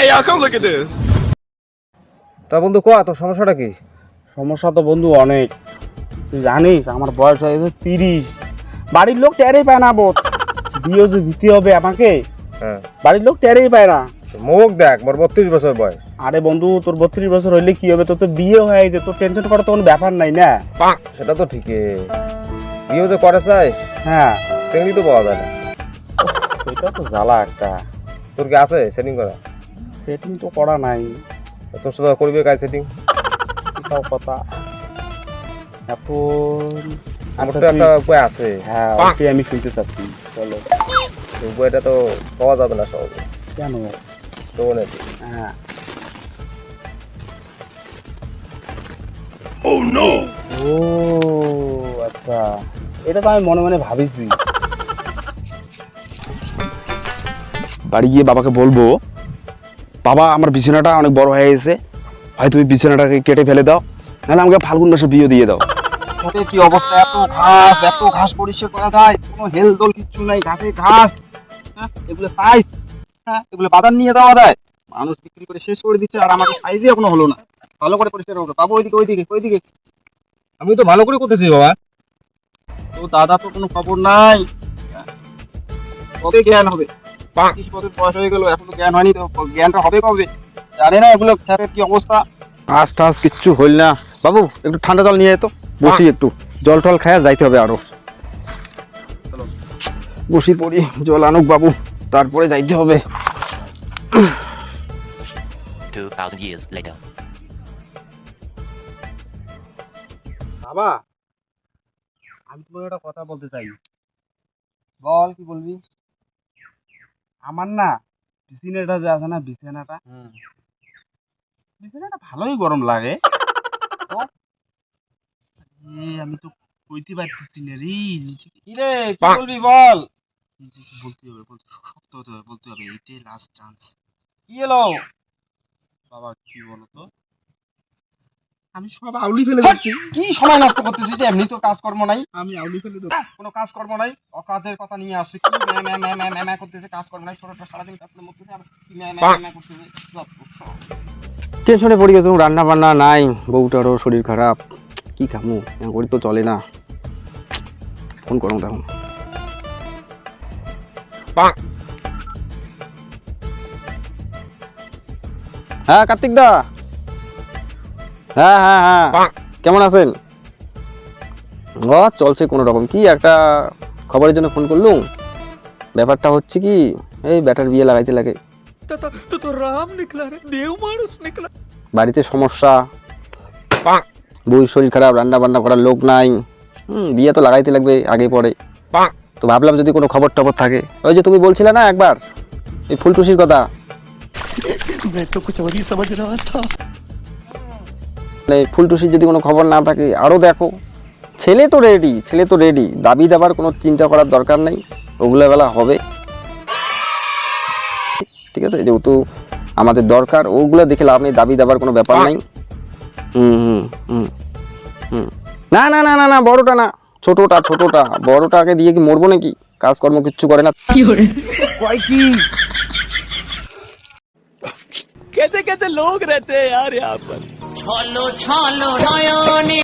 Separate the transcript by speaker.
Speaker 1: y'all, come look at this.
Speaker 2: তা বন্ধু কোয়া তোর সমস্যাটা কি?
Speaker 3: সমস্যা তো বন্ধু অনেক, তুই জানিস আমার বয়স হয়েছে 30। বাড়ির লোক টেরই পায় না বোধ, বিয়ে যে দিতে হবে আমাকে,
Speaker 2: হ্যাঁ
Speaker 3: বাড়ির লোক টেরই পায় না।
Speaker 2: মুখ দেখ, মোর 32 বছর বয়স।
Speaker 3: আরে বন্ধু তোর 32 বছর হইলে কি হবে, তোর তো বিয়ে হয়ে গেছে, তোর টেনশন করার তো কোনো ব্যাপার নাই না।
Speaker 2: সেটা তো ঠিকই, বিয়ে যে করে চাইস,
Speaker 3: হ্যাঁ
Speaker 2: সেগুলি তো পাওয়া যায় না।
Speaker 3: এটা তো জ্বালা একটা।
Speaker 2: তোর কি আছে সেটিং করা?
Speaker 3: সেটিং তো করা নাই।
Speaker 2: তোর সাথে করবি কাজ সেটিং?
Speaker 3: এটাও কথা। এখন
Speaker 2: আমার তো একটা উপায় আছে।
Speaker 3: হ্যাঁ ওটাই আমি শুনতে চাচ্ছি, বলো।
Speaker 2: উপায়টা তো পাওয়া যাবে না সহজে।
Speaker 3: কেন?
Speaker 2: শোনে।
Speaker 3: হ্যাঁ।
Speaker 1: Oh no!
Speaker 3: ও আচ্ছা, এটা তো আমি মনে মনে ভাবিছি। বাড়ি গিয়ে বাবাকে বলবো, বাবা আমার বিছানাটা অনেক বড় হয়ে গেছে, হয় তুমি বিছানাটাকে কেটে ফেলে দাও, নাহলে আমাকে ফাল্গুন মাসে বিয়ে দিয়ে দাও।
Speaker 4: কি অবস্থা, এত ঘাস পরিষ্কার করা যায়, কোনো হেল দোল কিচ্ছু নাই, ঘাসে ঘাস। হ্যাঁ এগুলো সাইজ, হ্যাঁ এগুলো বাজার নিয়ে দেওয়া যায়, মানুষ বিক্রি করে শেষ করে দিচ্ছে, আর আমাদের সাইজই এখনো হলো না। ভালো করে পরিষ্কার করো বাবু, ওইদিকে।
Speaker 2: আমি তো ভালো করে করতেছি বাবা।
Speaker 4: তো দাদা তো কোনো খবর নাই, কবে জ্ঞান হবে? 25 বছর বয়স হয়ে গেল, এখনো জ্ঞান হয়নি, তো জ্ঞানটা হবে কবে? জানে না এগুলো খেতের কি অবস্থা।
Speaker 3: আজ টাজ কিচ্ছু হইল না। বাবু একটু ঠান্ডা জল নিয়ে তো, বসি একটু, জল টল খায়া যাইতে হবে আরো। বসি পড়ি, জল আনুক বাবু, তারপরে যাইতে হবে।
Speaker 5: 2000 years later.
Speaker 4: বাবা আমি তোমাকে একটা কথা বলতে চাই। বল, কি বলবি? আমার না বিছানাটা যে আছে না, বিছানাটা ভালোই গরম লাগে। আমি তো কইতে পারতেছি না রে। কি রে, কি বলবি বল? বলতে হবে, শক্ত হতে হবে, বলতে হবে, এটাই লাস্ট চান্স। কি এলো বাবা, কি বলো তো? আমি সব আউলি ফেলে দিচ্ছি। কি সময় নষ্ট করতেছি, এমনি তো কাজকর্ম নাই, আমি আউলি ফেলে দেবো। কোনো কাজকর্ম নাই, অকাজের কথা নিয়ে আসছে। কি ম্যা করতেছে, কাজকর্ম নাই, ছোটটা সারাদিন কাজ করে মরতেছে, আর কি ম্যা করতেছে।
Speaker 3: টেনশনে পড়ে গেছে, রান্না বান্না নাই, বউটারও শরীর খারাপ, কি খামু, করি তো চলে না। ফোন করুন তখন। হ্যাঁ কার্তিক দা, হ্যাঁ হ্যাঁ হ্যাঁ, কেমন আছেন? ও চলছে কোনো রকম। কি একটা খবরের জন্য ফোন করলুম, ব্যাপারটা হচ্ছে কি, এই ব্যাটার বিয়ে লাগাইতে লাগে।
Speaker 1: तो राम निकला रे, देव मानुष निकला।
Speaker 3: বাড়িতে সমস্যা, বউ শরীর খারাপ, রান্না বান্না করার লোক নাই, বিয়ে তো লাগাইতে লাগবে আগে পরে। তো ভাবলাম যদি কোনো খবর টবর থাকে, ওই যে তুমি বলছিলে না একবার এই ফুলটুসির কথা, ফুলটুসির যদি কোনো খবর না থাকে, আরও দেখো, ছেলে তো রেডি, দাবি দেবার কোনো চিন্তা করার দরকার নেই, ওগুলো বেলা হবে। ঠিক আছে, যেহেতু আমাদের দরকার, ওগুলো দেখে লাভ নেই, দাবি দেবার কোনো ব্যাপার নাই। না না না না না, বড়টা না, ছোটটা, বড়টাকে দিয়ে কি মরবো নাকি? কাজকর্ম কিচ্ছু করে না।
Speaker 1: कैसे कैसे लोग रहते हैं यार यहाँ पर।
Speaker 6: ছলো ছলো নয়নে